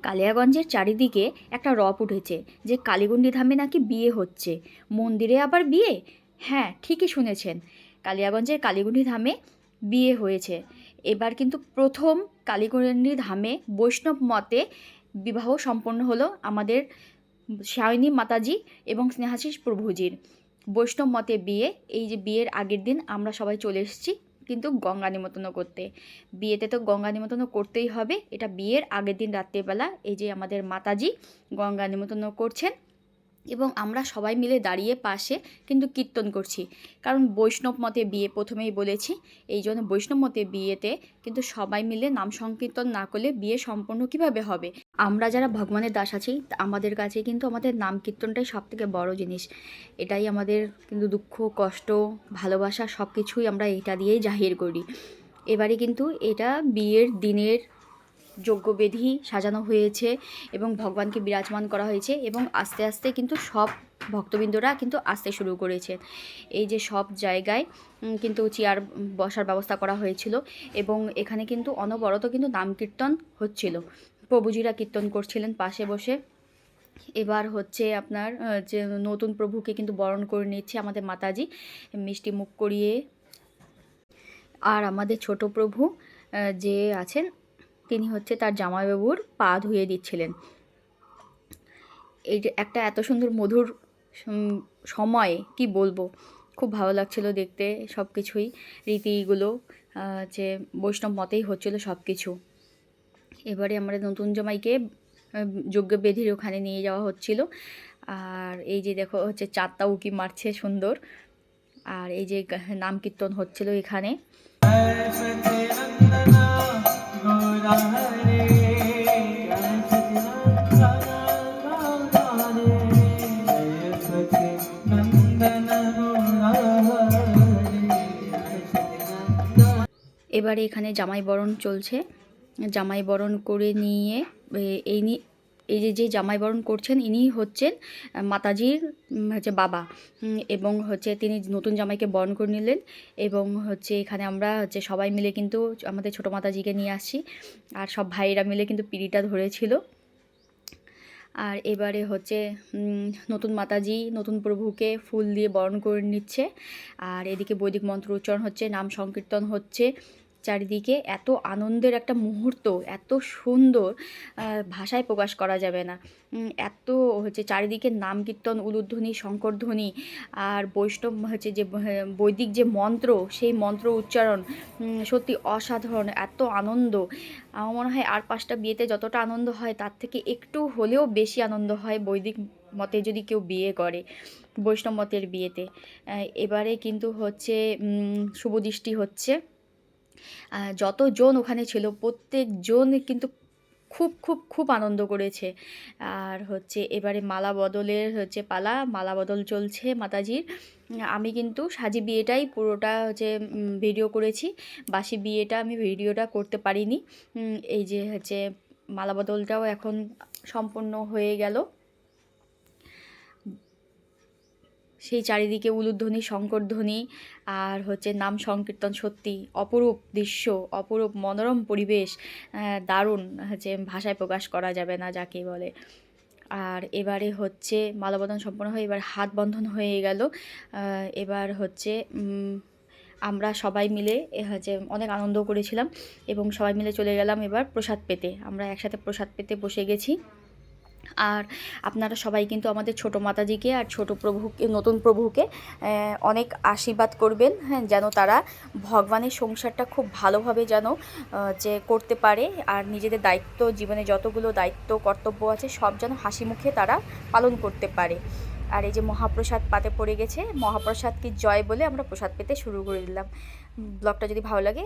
কালিয়াগঞ্জের চারিদিকে একটা রব উঠেছে যে কালীগণ্ডী ধামে নাকি বিয়ে হচ্ছে। মন্দিরে আবার বিয়ে? হ্যাঁ, ঠিকই শুনেছেন, কালিয়াগঞ্জের কালীগণ্ডী ধামে বিয়ে হয়েছে। এবার কিন্তু প্রথম কালীগণ্ডী ধামে বৈষ্ণব মতে বিবাহ সম্পন্ন হলো আমাদের সায়নী মাতাজি এবং স্নেহাশিস প্রভুজির। বৈষ্ণব মতে বিয়ে। এই যে বিয়ের আগের দিন আমরা সবাই চলে এসেছি কিন্তু গঙ্গা নিমন্ত্রণ করতে। বিয়েতে তো গঙ্গা নিমন্ত্রণ করতেই হবে। এটা বিয়ের আগের দিন রাত্রেবেলা এই যে আমাদের মাতাজি গঙ্গা নিমন্ত্রণ করছেন এবং আমরা সবাই মিলে দাঁড়িয়ে পাশে কিন্তু কীর্তন করছি। কারণ বৈষ্ণব মতে বিয়ে, প্রথমেই বলেছি, এই জন্য বৈষ্ণব মতে বিয়েতে কিন্তু সবাই মিলে নাম সংকীর্তন না করলে বিয়ে সম্পন্ন কিভাবে হবে। আমরা যারা ভগবানের দাস আছি আমাদের কাছে কিন্তু আমাদের নাম কীর্তনটাই সবথেকে বড় জিনিস। এটাই আমাদের কিন্তু দুঃখ, কষ্ট, ভালোবাসা সব কিছুই আমরা এটা দিয়েই জাহির করি। এবারে কিন্তু এটা বিয়ের দিনের যজ্ঞবেদী সাজানো হয়েছে এবং ভগবানকে বিরাজমান করা হয়েছে এবং আস্তে আস্তে কিন্তু সব ভক্তবৃন্দরা কিন্তু আসতে শুরু করেছে। এই যে সব জায়গায় কিন্তু চেয়ার বসার ব্যবস্থা করা হয়েছিল এবং এখানে কিন্তু অনবরত কিন্তু নাম কীর্তন হচ্ছিল। প্রভুজিরা কীর্তন করছিলেন পাশে বসে। এবার হচ্ছে আপনার যে নতুন প্রভুকে কিন্তু বরণ করে নিচ্ছে আমাদের মাতাজি মিষ্টি মুখ করিয়ে। আর আমাদের ছোট প্রভু যে আছেন তিনি হচ্ছে তার জামাইবাবুর পা ধুয়ে দিচ্ছিলেন। এই যে একটা এত সুন্দর মধুর সময় কি বলবো, খুব ভালো লাগছিল দেখতে সব কিছুই। রীতিগুলো যে বৈষ্ণব মতেই হচ্ছিলো সব কিছু। এবারে আমরা নতুন জামাইকে যজ্ঞবেদীর ওখানে নিয়ে যাওয়া হচ্ছিল। আর এই যে দেখো হচ্ছে চারটা উকি মারছে সুন্দর। আর এই যে নাম কীর্তন হচ্ছিল এখানে। এবারে এখানে জামাই বরণ চলছে। জামাই বরণ করে নিয়ে এই যে জামাই বরণ করছেন ইনি হচ্ছেন মাতাজির হচ্ছে বাবা এবং হচ্ছে তিনি নতুন জামাইকে বরণ করে নিলেন এবং হচ্ছে এখানে আমরা হচ্ছে সবাই মিলে কিন্তু আমাদের ছোটো মাতাজিকে নিয়ে আসছি আর সব ভাইয়েরা মিলে কিন্তু পিঁড়িটা ধরেছিল। আর এবারে হচ্ছে নতুন মাতাজি নতুন প্রভুকে ফুল দিয়ে বরণ করে নিচ্ছে আর এদিকে বৈদিক মন্ত্র উচ্চারণ হচ্ছে, নাম সংকীর্তন হচ্ছে। চারিদিকে এত আনন্দের একটা মুহূর্ত, এত সুন্দর, ভাষায় প্রকাশ করা যাবে না। এত হচ্ছে চারিদিকে নাম কীর্তন, উলুধ্বনি, শঙ্করধ্বনি আর বৈষ্ণব হচ্ছে যে বৈদিক যে মন্ত্র সেই মন্ত্র উচ্চারণ সত্যি অসাধারণ, এত আনন্দ। আমার মনে হয় আর 5টা বিয়েতে যতটা আনন্দ হয় তার থেকে একটু হলেও বেশি আনন্দ হয় বৈদিক মতে যদি কেউ বিয়ে করে, বৈষ্ণব মতের বিয়েতে। এবারে কিন্তু হচ্ছে শুভদৃষ্টি হচ্ছে। যতজন ওখানে ছিল প্রত্যেকজন কিন্তু খুব খুব খুব আনন্দ করেছে। আর হচ্ছে এবারে মালা বদলের হচ্ছে পালা, মালা বদল চলছে মাতাজির। আমি কিন্তু সাজি বিয়েটাই পুরোটা হচ্ছে ভিডিও করেছি, বাসি বিয়েটা আমি ভিডিওটা করতে পারিনি। এই যে হচ্ছে মালা বদলটাও এখন সম্পূর্ণ হয়ে গেল। সেই চারিদিকে উলুধ্বনি, শঙ্করধ্বনি আর হচ্ছে নাম সংকীর্তন, সত্যি অপরূপ দৃশ্য, অপরূপ মনোরম পরিবেশ, দারুণ, হচ্ছে ভাষায় প্রকাশ করা যাবে না যাকে বলে। আর এবারে হচ্ছে মালাবদন সম্পন্ন হয়ে এবার হাত বন্ধন হয়ে গেল। এবার হচ্ছে আমরা সবাই মিলে হচ্ছে অনেক আনন্দ করেছিলাম এবং সবাই মিলে চলে গেলাম এবার প্রসাদ পেতে। আমরা একসাথে প্রসাদ পেতে বসে গেছি। আর আপনারা সবাই কিন্তু আমাদের ছোটো মাতাজিকে আর ছোটো প্রভুকে, নতুন প্রভুকে অনেক আশীর্বাদ করবেন, হ্যাঁ, যেন তারা ভগবানের সংসারটা খুব ভালোভাবে যেন যে করতে পারে আর নিজেদের দায়িত্ব, জীবনে যতগুলো দায়িত্ব কর্তব্য আছে সব যেন হাসি মুখে তারা পালন করতে পারে। আর এই যে মহাপ্রসাদ পাতে পড়ে গেছে, মহাপ্রসাদ কি জয় বলে আমরা প্রসাদ পেতে শুরু করে দিলাম। ব্লগটা যদি ভালো লাগে